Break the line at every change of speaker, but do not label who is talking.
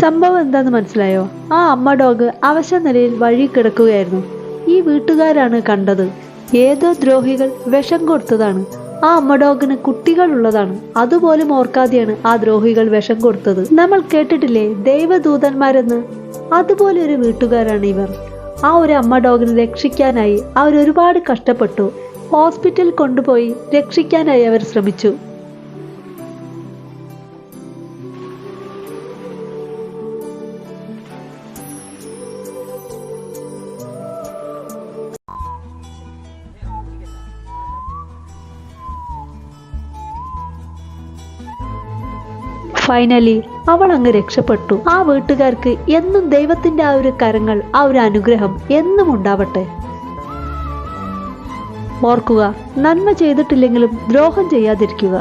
സംഭവം എന്താന്ന് മനസ്സിലായോ? ആ അമ്മ ഡോഗ് അവശ നിലയിൽ വഴി കിടക്കുകയായിരുന്നു. ഈ വീട്ടുകാരാണ് കണ്ടത്. ഏതോ ദ്രോഹികൾ വിഷം കൊടുത്തതാണ്. ആ അമ്മ ഡോഗിന് കുട്ടികൾ ഉള്ളതാണ്. അതുപോലും ഓർക്കാതെയാണ് ആ ദ്രോഹികൾ വിഷം കൊടുത്തത്. നമ്മൾ കേട്ടിട്ടില്ലേ ദൈവദൂതന്മാരെന്ന്? അതുപോലെ ഒരു വീട്ടുകാരാണ് ഇവർ. ആ ഒരു അമ്മ ഡോഗിനെ രക്ഷിക്കാനായി അവർ ഒരുപാട് കഷ്ടപ്പെട്ടു. ഹോസ്പിറ്റലിൽ കൊണ്ടുപോയി രക്ഷിക്കാനായി അവർ ശ്രമിച്ചു. ഫൈനലി അവൾ അങ്ങ് രക്ഷപ്പെട്ടു. ആ വീട്ടുകാർക്ക് എന്നും ദൈവത്തിന്റെ ആ ഒരു കരങ്ങൾ, ആ ഒരു അനുഗ്രഹം എന്നും ഉണ്ടാവട്ടെ. ഓർക്കുക, നന്മ ചെയ്തിട്ടില്ലെങ്കിലും ദ്രോഹം ചെയ്യാതിരിക്കുക.